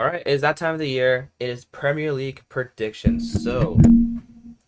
All right, it is that time of the year. It is Premier League predictions. So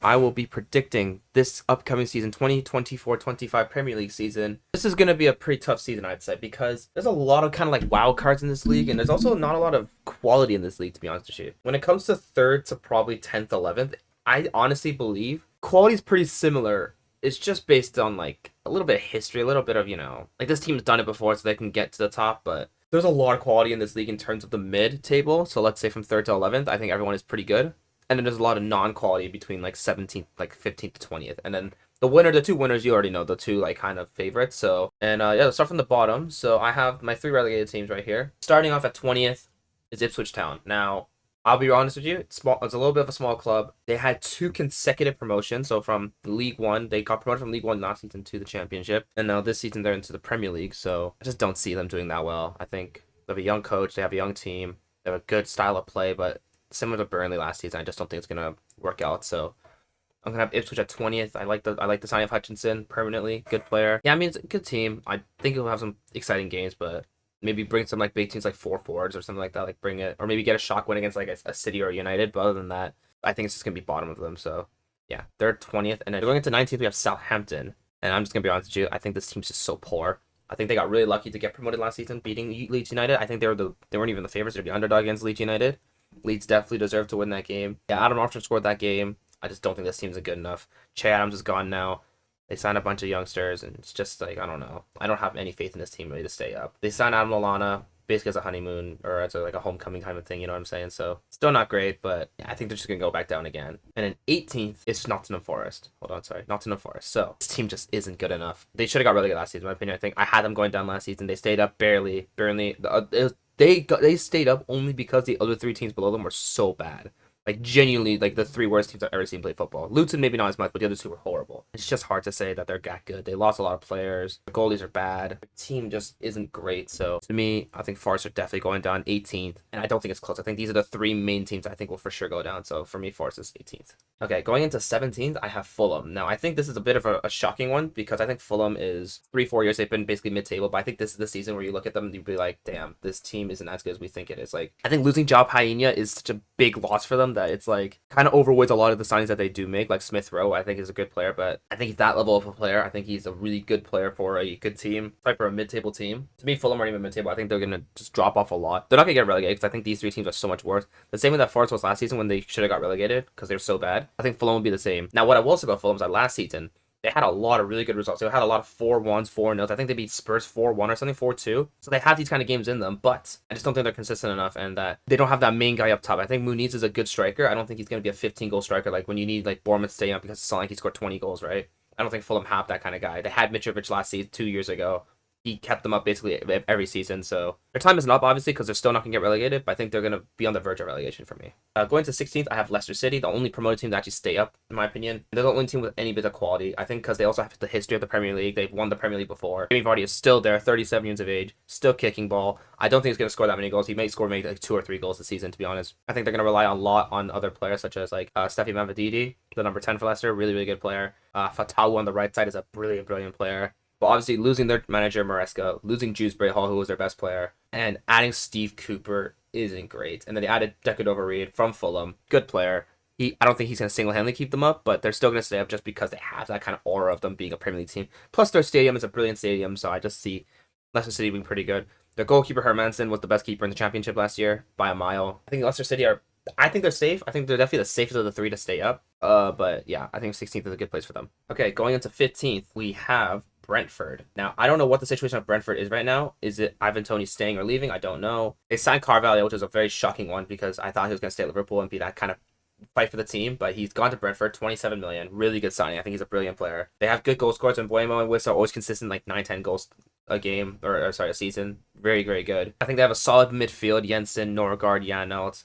I will be predicting this upcoming season, 2024-25 Premier League season. This is going to be a pretty tough season, I'd say, because there's a lot of kind of like wild cards in this league, and there's also not a lot of quality in this league, to be honest with you. When it comes to third to probably 10th, 11th, I honestly believe quality is pretty similar. It's just based on like a little bit of history, a little bit of, like this team's done it before, so they can get to the top, but there's a lot of quality in this league in terms of the mid table. So let's say from third to 11th, I think everyone is pretty good. And then there's a lot of non-quality between like 17th, like 15th to 20th. And then the two winners, you already know, the two like kind of favorites. So, and yeah, let's start from the bottom. So I have my three relegated teams right here. Starting off at 20th is Ipswich Town. Now, I'll be honest with you, it's small. It's a little bit of a small club. They had two consecutive promotions. So from League One, they got promoted from League One last season to the Championship, and now this season they're into the Premier League. So I just don't see them doing that well. I think they have a young coach, they have a young team, they have a good style of play, but similar to Burnley last season, I just don't think it's gonna work out. So I'm gonna have Ipswich at 20th. I like the signing of Hutchinson permanently. Good player. Yeah, I mean it's a good team. I think it'll have some exciting games, but maybe bring some like big teams like four forwards or something like that. Like bring it, or maybe get a shock win against like a City or a United. But other than that, I think it's just gonna be bottom of them. So yeah, they're 20th, and then going into 19th we have Southampton. And I'm just gonna be honest with you, I think this team's just so poor. I think they got really lucky to get promoted last season, beating Leeds United. I think they weren't even the favorites; they're the underdog against Leeds United. Leeds definitely deserve to win that game. Yeah, Adam Armstrong scored that game. I just don't think this team's good enough. Che Adams is gone now. They signed a bunch of youngsters, and it's just like, I don't know. I don't have any faith in this team really to stay up. They signed Adam Lallana basically as a honeymoon or as like a homecoming kind of thing, you know what I'm saying? So still not great, but yeah, I think they're just gonna go back down again. And then 18th is Nottingham Forest. Hold on, sorry, Nottingham Forest. So this team just isn't good enough. They should have got relegated last season, in my opinion. I think I had them going down last season. They stayed up barely. They stayed up only because the other three teams below them were so bad. Like genuinely, like the three worst teams I've ever seen play football. Luton maybe not as much, but the other two were horrible. It's just hard to say that they're that good. They lost a lot of players. The goalies are bad. The team just isn't great. So to me, I think Forest are definitely going down 18th, and I don't think it's close. I think these are the three main teams I think will for sure go down. So for me, Forest is 18th. Okay, going into 17th, I have Fulham. Now I think this is a bit of a shocking one because I think Fulham is 3-4 years they've been basically mid-table, but I think this is the season where you look at them and you'd be like, damn, this team isn't as good as we think it is. Like I think losing Job Hyena is such a big loss for them that it's like kind of overweights a lot of the signings that they do make. Like Smith Rowe, I think is a good player, but I think he's that level of a player. I think he's a really good player for a good team, like for a mid-table team. To me, Fulham aren't even mid-table. I think they're gonna just drop off a lot. They're not gonna get relegated because I think these three teams are so much worse. The same way that Forest was last season when they should have got relegated because they're so bad. I think Fulham will be the same. Now, what I will say about Fulham is that last season they had a lot of really good results. They had a lot of 4-1s, 4-0s. I think they beat Spurs 4-1 or something, 4-2. So they have these kind of games in them, but I just don't think they're consistent enough and that they don't have that main guy up top. I think Muniz is a good striker. I don't think he's going to be a 15-goal striker like when you need like Bournemouth staying up because it's not like he scored 20 goals, right? I don't think Fulham have that kind of guy. They had Mitrovic last season, 2 years ago. He kept them up basically every season. So their time isn't up, obviously, because they're still not going to get relegated, but I think they're going to be on the verge of relegation for me. Going to 16th, I have Leicester City, the only promoted team to actually stay up, in my opinion. They're the only team with any bit of quality. I think because they also have the history of the Premier League. They've won the Premier League before. Jamie Vardy is still there, 37 years of age, still kicking ball. I don't think he's going to score that many goals. He may score maybe like 2 or 3 goals this season, to be honest. I think they're going to rely a lot on other players, such as like Steffi Mavadidi, the number 10 for Leicester, really, really good player. Fatawu on the right side is a brilliant, brilliant player. But obviously losing their manager Maresca, losing Dewsbury Hall, who was their best player, and adding Steve Cooper isn't great. And then they added Decordova Reid from Fulham, good player. I don't think he's going to single-handedly keep them up, but they're still going to stay up just because they have that kind of aura of them being a Premier League team. Plus their stadium is a brilliant stadium, so I just see Leicester City being pretty good. Their goalkeeper Hermansen was the best keeper in the Championship last year by a mile. I think Leicester City I think they're safe. I think they're definitely the safest of the three to stay up. But yeah, I think 16th is a good place for them. Okay, going into 15th, we have Brentford. Now, I don't know what the situation of Brentford is right now. Is it Ivan Toney staying or leaving? I don't know. They signed Carvalho, which is a very shocking one because I thought he was going to stay at Liverpool and be that kind of fight for the team, but he's gone to Brentford, 27 million. Really good signing. I think he's a brilliant player. They have good goal scorers, and Buemo and Wiss are always consistent, like 9-10 goals a game, or sorry, a season. Very, very good. I think they have a solid midfield. Jensen, Norgard, Janelt,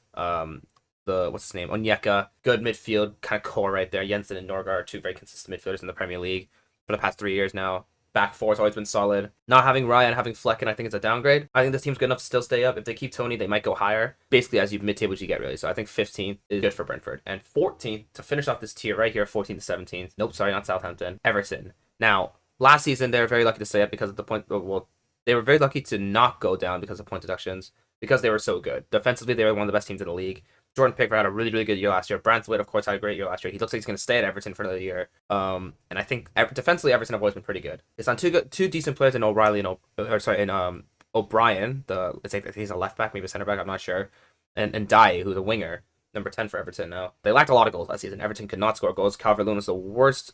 what's his name? Onyeka. Good midfield kind of core right there. Jensen and Norgard are two very consistent midfielders in the Premier League for the past 3 years now. Back four has always been solid. Not having Ryan, having Flecken, I think it's a downgrade. I think this team's good enough to still stay up. If they keep Tony, they might go higher. Basically, as you mid-table as you get, really. So I think 15th is good for Brentford. And 14th, to finish off this tier right here, 14th to 17th. Nope, sorry, not Southampton. Everton. Now, last season, they were very lucky to stay up because of the point. Well, they were very lucky to not go down because of point deductions. because they were so good. Defensively, they were one of the best teams in the league. Jordan Pickford had a really, really good year last year. Branthwaite, of course, had a great year last year. He looks like he's going to stay at Everton for another year. And I think defensively, Everton have always been pretty good. It's on two decent players in O'Reilly and O'Brien. It's like he's a left back, maybe a center back. I'm not sure. And Dye, who's a winger, number 10 for Everton now. They lacked a lot of goals last season. Everton could not score goals. Calvert-Lewin was the worst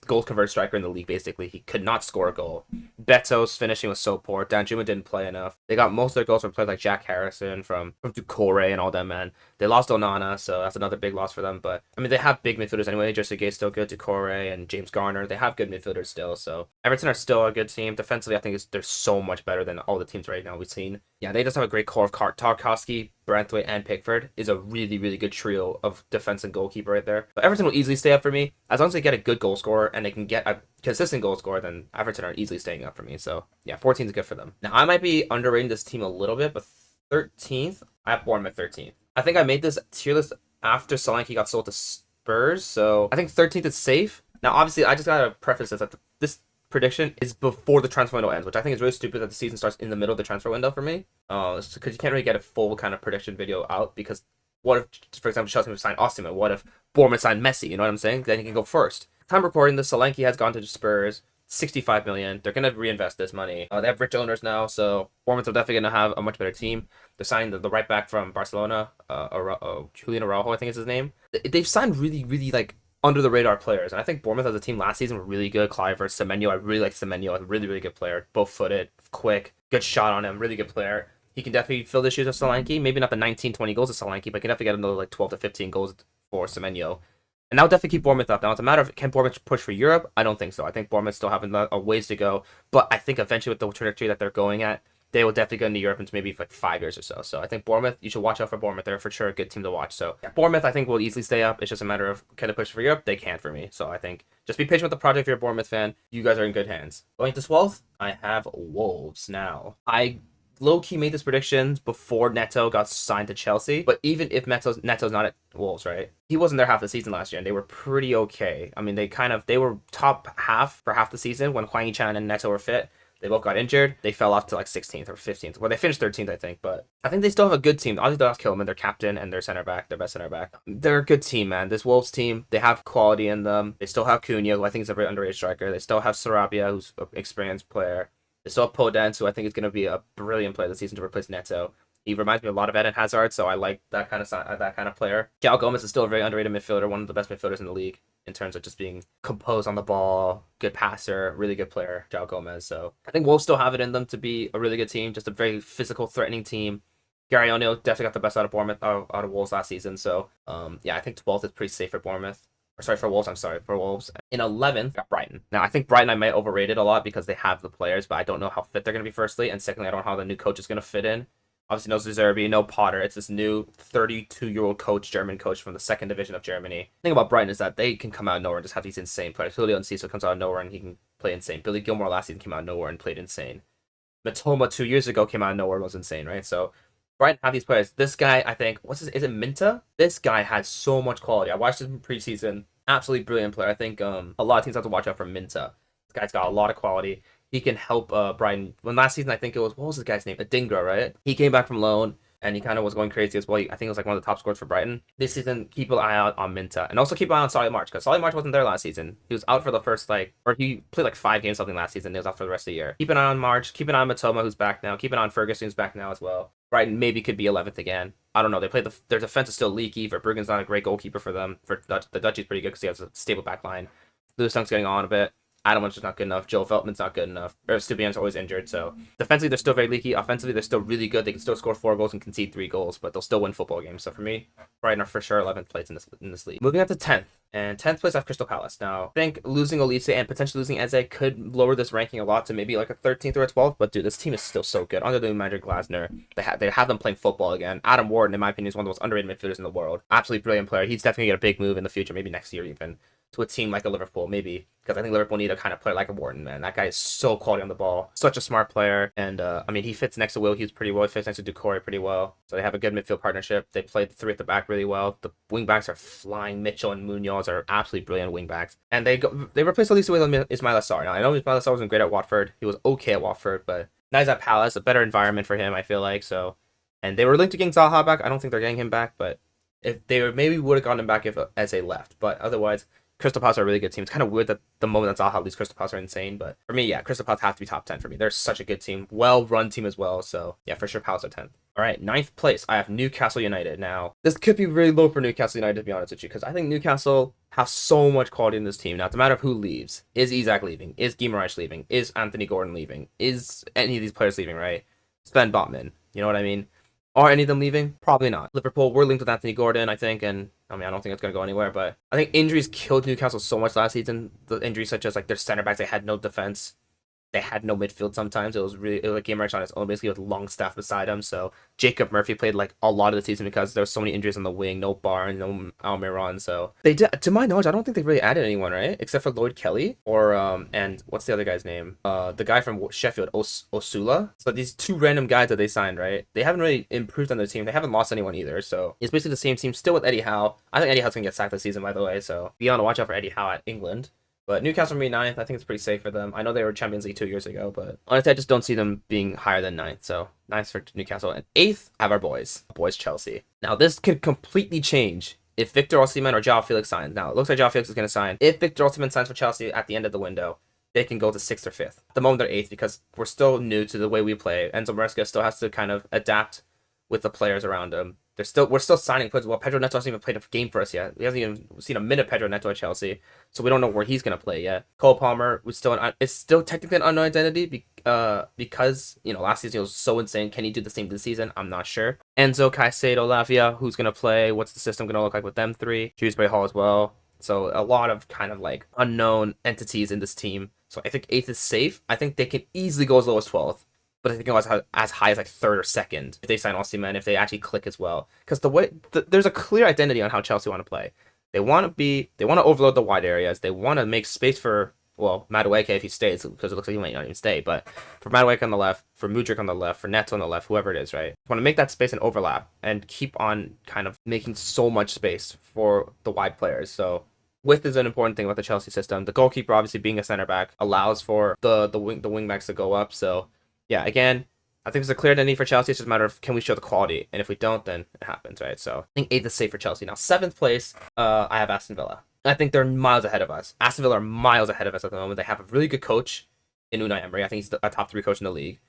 goal converted striker in the league, basically. He could not score a goal. Beto's finishing was so poor. Danjuma didn't play enough. They got most of their goals from players like Jack Harrison, from Doucouré and all them, man. They lost Onana, so that's another big loss for them. But, I mean, they have big midfielders anyway. Jesse Gay's still good. Doucouré and James Garner. They have good midfielders still, so Everton are still a good team. Defensively, I think they're so much better than all the teams right now we've seen. Yeah, they just have a great core of Tarkowski, Branthwaite, and Pickford is a really, really good trio of defense and goalkeeper right there. But Everton will easily stay up for me. As long as they get a good goal scorer and they can get a consistent goal scorer, then Everton are easily staying up for me. So, yeah, 14 is good for them. Now, I might be underrating this team a little bit, but 13th, I have Bournemouth 13th. I think I made this tier list after Solanke got sold to Spurs, so I think 13th is safe. Now, obviously, I just gotta preface this that this prediction is before the transfer window ends, which I think is really stupid that the season starts in the middle of the transfer window for me. Because you can't really get a full kind of prediction video out, because what if, for example, Chelsea signed Osimhen? What if Bournemouth signed Messi? You know what I'm saying? Then he can go first. Time recording this, Solanke has gone to the Spurs. 65 million. They're gonna reinvest this money. They have rich owners now, so Bournemouth are definitely gonna have a much better team. They're signing the right back from Barcelona, Julian Araujo, I think is his name. They've signed really, really under the radar players, and I think Bournemouth as a team last season were really good. Kluivert, Semenyo, I really like Semenyo, a really, really good player, both footed, quick, good shot on him, really good player. He can definitely fill the shoes of Solanke. Maybe not the 19, 20 goals of Solanke, but can definitely get another 12 to 15 goals for Semenyo. And that'll definitely keep Bournemouth up. Now, it's a matter of, can Bournemouth push for Europe? I don't think so. I think Bournemouth still have a ways to go. But I think eventually with the trajectory that they're going at, they will definitely go into Europe in maybe 5 years or so. So I think Bournemouth, you should watch out for Bournemouth. They're for sure a good team to watch. So yeah, Bournemouth, I think, will easily stay up. It's just a matter of, can they push for Europe? They can for me. So I think just be patient with the project if you're a Bournemouth fan. You guys are in good hands. Going to 12th, I have Wolves now. I low-key made this prediction before Neto got signed to Chelsea, but even if Neto's not at Wolves, right? He wasn't there half the season last year, and they were pretty okay. I mean, they were top half for half the season when Hwang Hee-chan and Neto were fit. They both got injured. They fell off to 16th or 15th. Well, they finished 13th, I think, but I think they still have a good team. Obviously, they lost Kilman, their captain, and their center back, their best center back. They're a good team, man. This Wolves team, they have quality in them. They still have Cunha, who I think is a very underrated striker. They still have Sarabia, who's an experienced player. They still have Podence, who I think is going to be a brilliant player this season to replace Neto. He reminds me a lot of Eden Hazard, so I like that kind of player. João Gomes is still a very underrated midfielder, one of the best midfielders in the league in terms of just being composed on the ball, good passer, really good player, João Gomes. So I think Wolves still have it in them to be a really good team, just a very physical, threatening team. Gary O'Neill definitely got the best out of Bournemouth, out of Wolves last season. So yeah, I think 12th is pretty safe for Bournemouth. For Wolves. For Wolves. In 11th, got Brighton. Now, I think Brighton I might overrate it a lot because they have the players, but I don't know how fit they're going to be, firstly. And secondly, I don't know how the new coach is going to fit in. Obviously, no Zerbi, no Potter. It's this new 32-year-old coach, German coach from the second division of Germany. The thing about Brighton is that they can come out of nowhere and just have these insane players. Julio Enciso comes out of nowhere and he can play insane. Billy Gilmore last season came out of nowhere and played insane. Matoma 2 years ago came out of nowhere and was insane, right? So Brighton have these players. This guy, I think, is it Minta? This guy has so much quality. I watched him in preseason. Absolutely brilliant player. I think a lot of teams have to watch out for Minta. This guy's got a lot of quality. He can help Brighton. When last season, I think it was, what was this guy's name? Adingra, right? He came back from loan, and he kind of was going crazy as well. I think it was one of the top scorers for Brighton. This season, keep an eye out on Minta. And also keep an eye on Solly March, because Solly March wasn't there last season. He was out for the first, or he played 5 games something last season. He was out for the rest of the year. Keep an eye on March. Keep an eye on Matoma, who's back now. Keep an eye on Ferguson, who's back now as well. Brighton maybe could be 11th again. I don't know. They played their defense is still leaky. Verbruggen's not a great goalkeeper for them. The Dutch is pretty good because he has a stable back line. Lewis Dunk's getting on a bit. Adam Lynch is not good enough. Joe Veltman's not good enough. Stupien's always injured. So defensively, they're still very leaky. Offensively, they're still really good. They can still score 4 goals and concede 3 goals, but they'll still win football games. So for me, Brighton are for sure 11th place in this league. Moving up to 10th. And 10th place I have Crystal Palace. Now, I think losing Olise and potentially losing Eze could lower this ranking a lot to maybe a 13th or a 12th. But dude, this team is still so good. Under the new manager Glasner, they have them playing football again. Adam Wharton, in my opinion, is one of the most underrated midfielders in the world. Absolutely brilliant player. He's definitely going to get a big move in the future, maybe next year even, to a team like a Liverpool, maybe. Because I think Liverpool need a kind of player like a Wharton, man. That guy is so quality on the ball. Such a smart player. And, he fits next to Will Hughes pretty well. He fits next to Doucouré pretty well. So they have a good midfield partnership. They play the 3 at the back really well. The wingbacks are flying. Mitchell and Munoz are absolutely brilliant wingbacks. And they replaced Olise with Ismail Assar. Now, I know Ismail Assar wasn't great at Watford. He was okay at Watford, but now he's at Palace. A better environment for him, I feel like. So And they were linked to getting Zaha back. I don't think they're getting him back, but if they were, maybe would have gotten him back if Eze left. But otherwise, Crystal Palace are a really good team. It's kind of weird that the moment that Zaha leaves, Crystal Palace are insane. But for me, yeah, Crystal Palace have to be top 10 for me. They're such a good team, well-run team as well. So yeah, for sure, Palace are 10th. All right, ninth place, I have Newcastle United. Now, this could be really low for Newcastle United, to be honest with you, because I think Newcastle have so much quality in this team. Now, it's a matter of who leaves. Is Isak leaving? Is Guimaraes leaving? Is Anthony Gordon leaving? Is any of these players leaving, right? Sven Botman, you know what I mean? Are any of them leaving? Probably not. Liverpool were linked with Anthony Gordon, I think, and I mean, I don't think it's going to go anywhere, but I think injuries killed Newcastle so much last season. The injuries such as like their center backs, they had no defense. They had no midfield sometimes. It was like Guimaraes on his own, basically with Longstaff beside him. So Jacob Murphy played like a lot of the season because there was so many injuries on the wing. No Barnes, no Almiron. So they did, to my knowledge, I don't think they really added anyone, right? Except for Lloyd Kelly or and what's the other guy's name? The guy from Sheffield, Osula. So these two random guys that they signed, right? They haven't really improved on their team. They haven't lost anyone either. So it's basically the same team still with Eddie Howe. I think Eddie Howe's gonna get sacked this season, by the way. So be on the watch out for Eddie Howe at England. But Newcastle will be ninth. I think it's pretty safe for them. I know they were Champions League 2 years ago, but honestly, I just don't see them being higher than ninth. So ninth for Newcastle. And eighth, have our boys Chelsea. Now, this could completely change if Victor Osimhen or João Felix signs. Now, it looks like João Felix is going to sign. If Victor Osimhen signs for Chelsea at the end of the window, they can go to sixth or fifth. At the moment, they're eighth because we're still new to the way we play. Enzo Maresca still has to kind of adapt with the players around him. We're still signing players. Well, Pedro Neto hasn't even played a game for us yet. We haven't even seen a minute of Pedro Neto at Chelsea, so we don't know where he's gonna play yet. Cole Palmer was it's still technically an unknown identity because last season was so insane. Can he do the same this season? I'm not sure. Enzo, Caicedo, Lavia, who's gonna play? What's the system gonna look like with them three? Shrewsbury Hall as well. So a lot of kind of like unknown entities in this team. So I think eighth is safe. I think they can easily go as low as 12th. But I think it was as high as like third or second if they sign Osimhen, if they actually click as well. Because there's a clear identity on how Chelsea want to play. They want to overload the wide areas. They want to make space for Madueke if he stays, because it looks like he might not even stay. But for Madueke on the left, for Mudryk on the left, for Neto on the left, whoever it is, right? Want to make that space and overlap and keep on kind of making so much space for the wide players. So width is an important thing about the Chelsea system. The goalkeeper, obviously being a center back, allows for the wing backs to go up. So yeah, again, I think there's a clear identity for Chelsea. It's just a matter of can we show the quality, and if we don't, then it happens, right? So I think eighth is safe for Chelsea. Now, seventh place, I have Aston Villa. I think they're miles ahead of us. Aston Villa are miles ahead of us at the moment. They have a really good coach in Unai Emery. I think he's a top 3 coach in the league.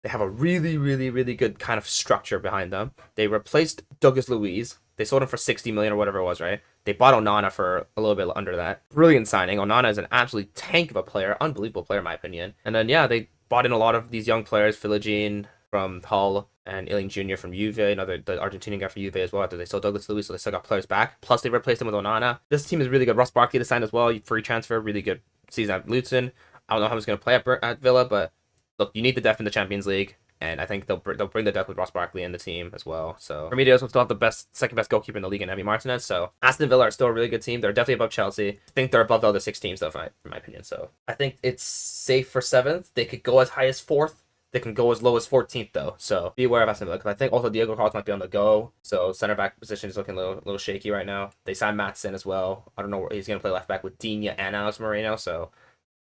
They have a really, really, really good kind of structure behind them. They replaced Douglas Luiz. They sold him for 60 million or whatever it was, right? They bought Onana for a little bit under that. Brilliant signing. Onana is an absolute tank of a player, unbelievable player in my opinion. And then yeah, they bought in a lot of these young players, Philogene from Hull and Iling Jr. from Juve, the Argentinian guy from Juve as well. After they sold Douglas Luiz, so they still got players back. Plus, they replaced him with Onana. This team is really good. Ross Barkley to sign as well, free transfer, really good season at Luton. I don't know how he's going to play at Villa, but look, you need the depth in the Champions League, and I think they'll bring the depth with Ross Barkley in the team as well. So for me, they also still have the second best goalkeeper in the league in Emi Martinez. So Aston Villa are still a really good team. They're definitely above Chelsea. I think they're above the other 6 teams, though, in my opinion. So I think it's safe for 7th. They could go as high as 4th. They can go as low as 14th, though. So be aware of Aston Villa, because I think also Diego Carlos might be on the go. So center back position is looking a little shaky right now. They signed Maatsen as well. I don't know where he's going to play left back with Digne and Alex Moreno. So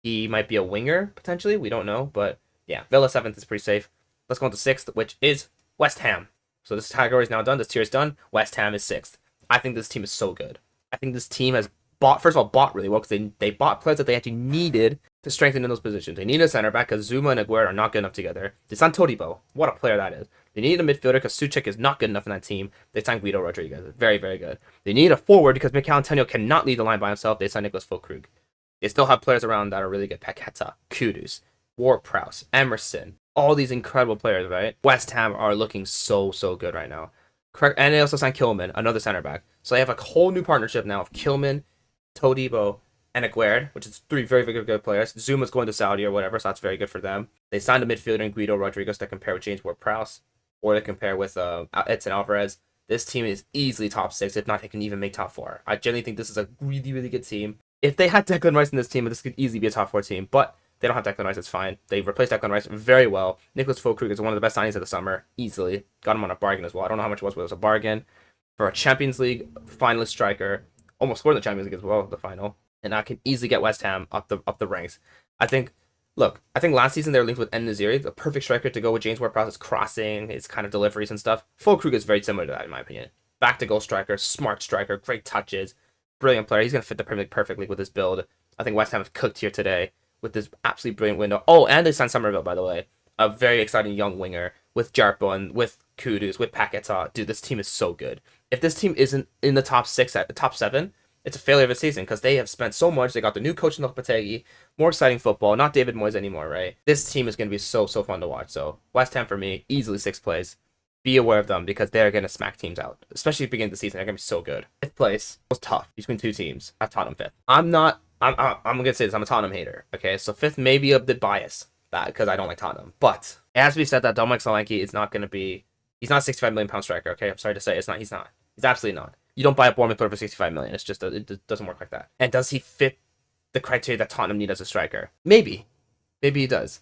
he might be a winger, potentially. We don't know. But yeah, Villa 7th is pretty safe. Let's go on to 6th, which is West Ham. So this category is now done. This tier is done. West Ham is 6th. I think this team is so good. I think this team has bought really well, because they bought players that they actually needed to strengthen in those positions. They need a center back because Zuma and Aguero are not good enough together. They signed Todibo. What a player that is. They need a midfielder because Souček is not good enough in that team. They signed Guido Rodriguez. Very, very good. They need a forward because Mikel Antonio cannot lead the line by himself. They signed Nicholas Füllkrug. They still have players around that are really good. Paqueta, Kudus, Ward-Prowse, Emerson. All these incredible players, right? West Ham are looking so, so good right now. Correct. And they also signed Kilman, another center back. So they have a whole new partnership now of Kilman, Todibo, and Aguerd, which is 3 very, very good players. Zuma's going to Saudi or whatever, so that's very good for them. They signed a midfielder in Guido Rodriguez to compare with James Ward-Prowse, or to compare with Edson Alvarez. This team is easily top 6, if not, they can even make top 4. I genuinely think this is a really, really good team. If they had Declan Rice in this team, this could easily be a top 4 team, but they don't have Declan Rice, it's fine. They replaced Declan Rice very well. Nicholas Füllkrug is one of the best signings of the summer, easily. Got him on a bargain as well. I don't know how much it was, but it was a bargain. For a Champions League finalist striker, almost scored in the Champions League as well, the final. And I can easily get West Ham up the ranks. I think Look, I think last season they were linked with En-Nesyri, the perfect striker to go with James Ward-Prowse's crossing, his kind of deliveries and stuff. Füllkrug is very similar to that, in my opinion. Back to goal striker, smart striker, great touches, brilliant player. He's going to fit the Premier League perfectly with his build. I think West Ham have cooked here today with this absolutely brilliant window. Oh, and they signed Somerville, by the way. A very exciting young winger with Jarrett Bowen, with Kudus, with Paquetá. Dude, this team is so good. If this team isn't in the top 6, at the top 7, it's a failure of a season because they have spent so much. They got the new coach in Lopetegui, more exciting football, not David Moyes anymore, right? This team is going to be so fun to watch. So West Ham for me, easily 6th place. Be aware of them because they're going to smack teams out, especially at the beginning of the season. They're going to be so good. 5th place was tough between 2 teams. I have Tottenham 5th. I'm going to say this. I'm a Tottenham hater. Okay, so 5th may be a bit biased that because I don't like Tottenham, but it has to be said that Dominic Solanke is not going to be. He's not a 65 million pound striker. Okay, I'm sorry to say it's not. He's not. He's absolutely not. You don't buy a Bournemouth player for 65 million. It's just it doesn't work like that. And does he fit the criteria that Tottenham need as a striker? Maybe he does.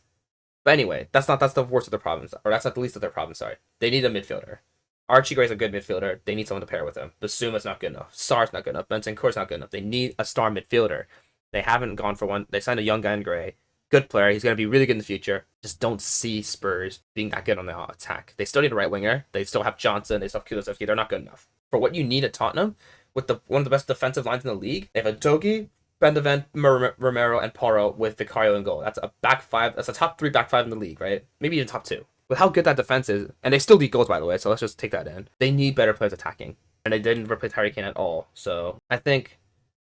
But anyway, that's the worst of their problems, or that's not the least of their problems. Sorry, they need a midfielder. Archie Gray's a good midfielder. They need someone to pair with him. Basuma's not good enough. Sarr's not good enough. Bentancur's not good enough. They need a star midfielder. They haven't gone for one. They signed a young guy in Gray. Good player. He's going to be really good in the future. Just don't see Spurs being that good on the attack. They still need a right winger. They still have Johnson. They still have Kulusevski. They're not good enough. For what you need at Tottenham, with one of the best defensive lines in the league, they have a Dogi, Bendaven, Romero, and Porro with Vicario in goal. That's a back 5. That's a top 3 back 5 in the league, right? Maybe even top 2. With how good that defense is, and they still lead goals, by the way, so let's just take that in. They need better players attacking, and they didn't replace Harry Kane at all. So I think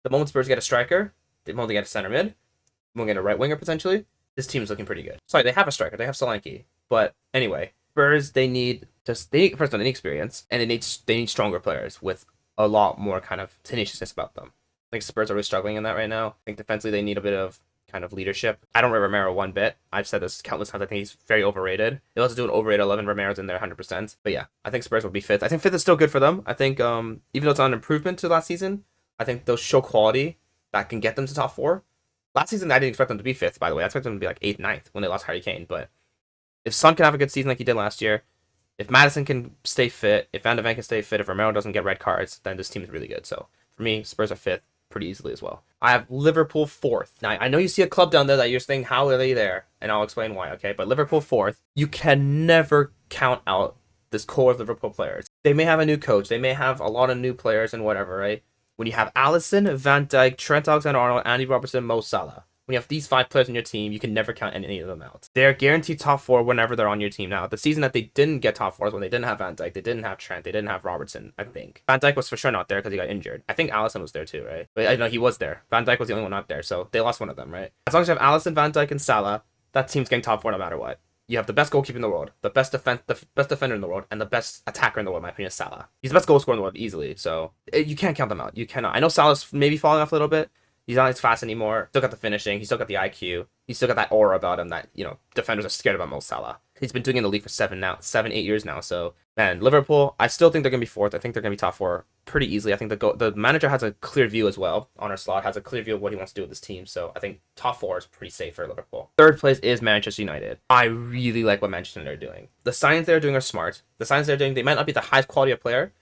the moment Spurs get a striker, the moment they get a center mid, the moment they get a right winger potentially, this team is looking pretty good. Sorry, they have a striker. They have Solanke. But anyway, Spurs, they need experience, and they need stronger players with a lot more kind of tenaciousness about them. I think Spurs are really struggling in that right now. I think defensively they need a bit of kind of leadership. I don't rate Romero one bit. I've said this countless times. I think he's very overrated. They also do an overrated 11. Romero's in there 100%. But yeah, I think Spurs will be 5th. I think 5th is still good for them. I think even though it's not an improvement to last season, I think they'll show quality that can get them to top 4. Last season, I didn't expect them to be 5th, by the way. I expected them to be like 8th, 9th when they lost Harry Kane. But if Son can have a good season like he did last year, if Madison can stay fit, if Van de Ven can stay fit, if Romero doesn't get red cards, then this team is really good. So for me, Spurs are 5th pretty easily as well. I have Liverpool 4th. Now, I know you see a club down there that you're saying, how are they there? And I'll explain why, okay? But Liverpool 4th, you can never count out this core of Liverpool players. They may have a new coach. They may have a lot of new players and whatever, right? When you have Alisson, Van Dijk, Trent Alexander-Arnold, Andy Robertson, Mo Salah. When you have these 5 players on your team, you can never count any of them out. They're guaranteed top 4 whenever they're on your team. Now, the season that they didn't get top 4 is when they didn't have Van Dijk, they didn't have Trent, they didn't have Robertson, I think. Van Dijk was for sure not there because he got injured. I think Alisson was there too, right? But I know he was there. Van Dijk was the only one not there, so they lost one of them, right? As long as you have Alisson, Van Dijk, and Salah, that team's getting top 4 no matter what. You have the best goalkeeper in the world, the best defender in the world, and the best attacker in the world, in my opinion, is Salah. He's the best goal scorer in the world, easily, so you can't count them out. You cannot. I know Salah's maybe falling off a little bit. He's not as fast anymore. Still got the finishing. He's still got the IQ. He's still got that aura about him that, defenders are scared about Mo Salah. He's been doing it in the league for 7, 8 years now. So, man, Liverpool, I still think they're going to be 4th. I think they're going to be top 4 pretty easily. I think the manager has a clear view as well. On our slot, has a clear view of what he wants to do with this team. So, I think top 4 is pretty safe for Liverpool. 3rd place is Manchester United. I really like what Manchester United are doing. The signings they're doing are smart. The signings they're doing, they might not be the highest quality of player,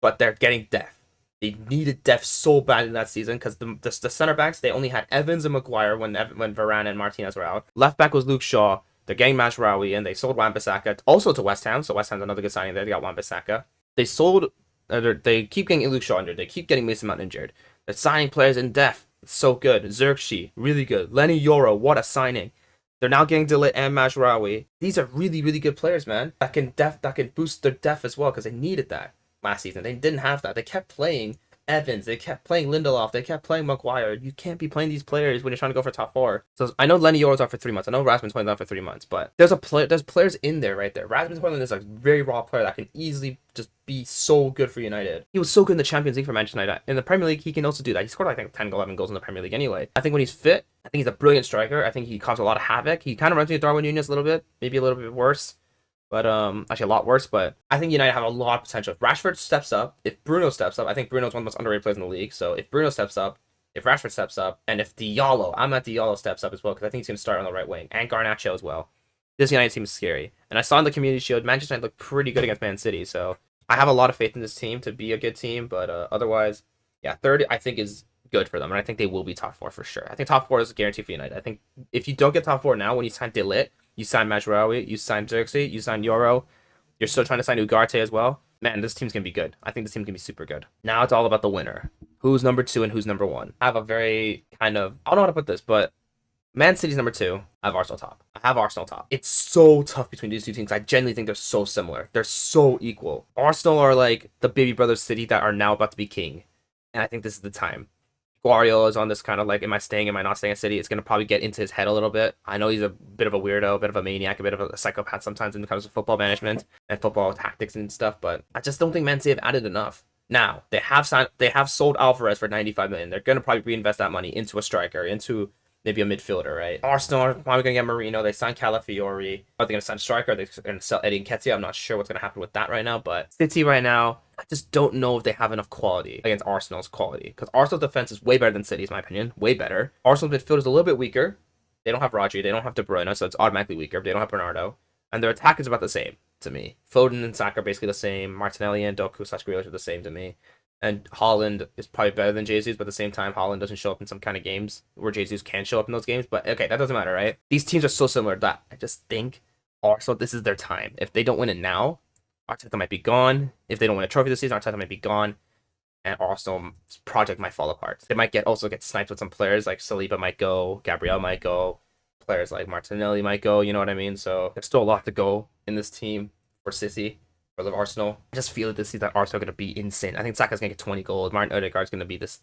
but they're getting depth. They needed depth so bad in that season because the center backs, they only had Evans and Maguire when Varane and Martinez were out. Left back was Luke Shaw. They're getting Mazraoui, and they sold Wan-Bissaka also to West Ham. So West Ham's another good signing there. They got Wan-Bissaka. They keep getting Luke Shaw injured. They keep getting Mason Mount injured. They're signing players in depth. It's so good. Xerxes, really good. Lenny Yoro, what a signing. They're now getting De Ligt and Mazraoui. These are really, really good players, man. That can boost their depth as well because they needed that last season. They didn't have that. They kept playing Evans. They kept playing Lindelof. They kept playing Maguire. You can't be playing these players when you're trying to go for top 4. So I know Lenny Yoro's out for 3 months. I know Rasmus Højlund's out for 3 months. But there's players in there right there. Rasmus Højlund is a very raw player that can easily just be so good for United. He was so good in the Champions League for Manchester United. In the Premier League, he can also do that. He scored like 10, 11 goals in the Premier League anyway. I think when he's fit, I think he's a brilliant striker. I think he caused a lot of havoc. He kind of reminds me of Darwin Núñez a little bit. Maybe a little bit worse. But actually a lot worse, but I think United have a lot of potential. If Rashford steps up, if Bruno steps up, I think Bruno's one of the most underrated players in the league. So if Bruno steps up, if Rashford steps up, and if Diallo steps up as well, because I think he's going to start on the right wing, and Garnacho as well, this United team is scary. And I saw in the Community Shield, Manchester United looked pretty good against Man City, so I have a lot of faith in this team to be a good team, but otherwise, yeah, 3rd I think is good for them, and I think they will be top four for sure. I think top four is a guarantee for United. I think if you don't get top four now, when you sign De Ligt, you sign Mazraoui, you sign Xerxes, you sign Yoro, you're still trying to sign Ugarte as well. Man, this team's gonna be good. I think this team can be super good. Now it's all about the winner. Who's number two and who's number one? I have a very kind of, I don't know how to put this, but Man City's number two. I have Arsenal top. I have Arsenal top. It's so tough between these two teams. I genuinely think they're so similar. They're so equal. Arsenal are like the baby brothers City that are now about to be king, and I think this is the time. Guardiola is on this kind of like, am I staying, am I not staying at City? It's going to probably get into his head a little bit. I know he's a bit of a weirdo, a bit of a maniac, a bit of a psychopath sometimes when it comes to football management and football tactics and stuff, but I just don't think Man City have added enough. Now, they have sold Alvarez for 95 million. They're going to probably reinvest that money into a striker, into maybe a midfielder, right? Arsenal are probably going to get Marino. They signed Calafiori. Are they going to sign a striker? Are they going to sell Eddie Nketiah? I'm not sure what's going to happen with that right now, but City right now, I just don't know if they have enough quality against Arsenal's quality. Because Arsenal's defense is way better than City's, in my opinion. Way better. Arsenal's midfield is a little bit weaker. They don't have Rodri. They don't have De Bruyne, so it's automatically weaker. They don't have Bernardo. And their attack is about the same to me. Foden and Saka are basically the same. Martinelli and Doku / Grealish are the same to me. And Haaland is probably better than Jesus, but at the same time, Haaland doesn't show up in some kind of games where Jesus can show up in those games. But okay, that doesn't matter, right? These teams are so similar that I just think Arsenal, this is their time. If they don't win it now, Arteta might be gone. If they don't win a trophy this season, Arteta might be gone. And Arsenal's project might fall apart. They might also get sniped with some players, like Saliba might go, Gabriel might go, players like Martinelli might go, you know what I mean? So there's still a lot to go in this team for City. Of Arsenal. I just feel this season that Arsenal are going to be insane. I think Saka's going to get 20 goals. Martin Odegaard's going to be this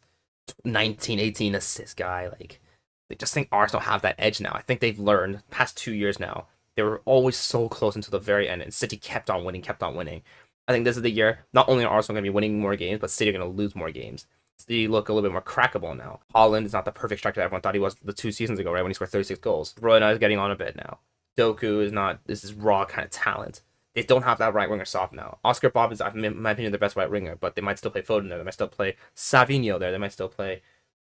19, 18 assist guy. Like, they just think Arsenal have that edge now. I think they've learned past 2 years now. They were always so close until the very end, and City kept on winning, kept on winning. I think this is the year, not only are Arsenal going to be winning more games, but City are going to lose more games. City look a little bit more crackable now. Haaland is not the perfect striker that everyone thought he was the 2 seasons ago, right, when he scored 36 goals. Bruyne is getting on a bit now. Doku is not, this is raw kind of talent. They don't have that right winger soft now. Oscar Bob is, in my opinion, the best right winger, but they might still play Foden there. They might still play Savinho there. They might still play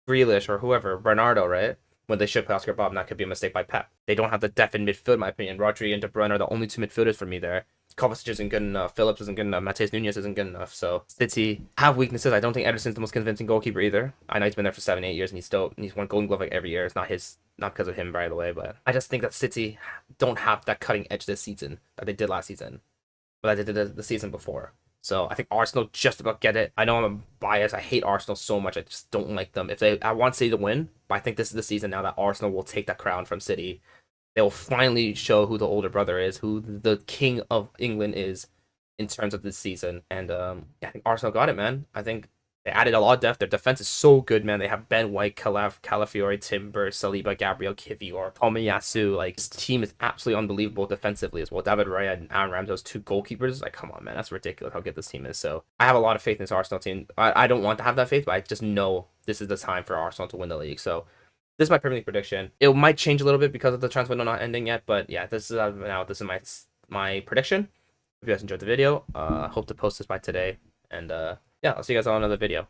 Grealish or whoever, Bernardo, right? When they should play Oscar Bob, and that could be a mistake by Pep. They don't have the depth in midfield, in my opinion. Rodri and De Bruyne are the only 2 midfielders for me there. Kovacic isn't good enough. Phillips isn't good enough. Mateus Nunes isn't good enough. So City have weaknesses. I don't think Ederson's the most convincing goalkeeper either. I know he's been there for 7, 8 years, and he's won Golden Glove like every year. It's not because of him, by the way, but I just think that City don't have that cutting edge this season that they did last season. But I did the season before. So I think Arsenal just about get it. I know I'm biased. I hate Arsenal so much. I just don't like them. I want City to win, but I think this is the season now that Arsenal will take that crown from City. They will finally show who the older brother is, who the king of England is in terms of this season. And I think Arsenal got it, man. I think they added a lot of depth. Their defense is so good, man. They have Ben White, Calafiori, Timber, Saliba, Gabriel, Kivior, Tomiyasu. Like, this team is absolutely unbelievable defensively as well. David Raya and Aaron Ramsey, those 2 goalkeepers. Like, come on, man. That's ridiculous how good this team is. So, I have a lot of faith in this Arsenal team. I don't want to have that faith, but I just know this is the time for Arsenal to win the league. So, this is my Premier League prediction. It might change a little bit because of the transfer window not ending yet, but yeah, this is my prediction. If you guys enjoyed the video, hope to post this by today. And yeah, I'll see you guys on another video.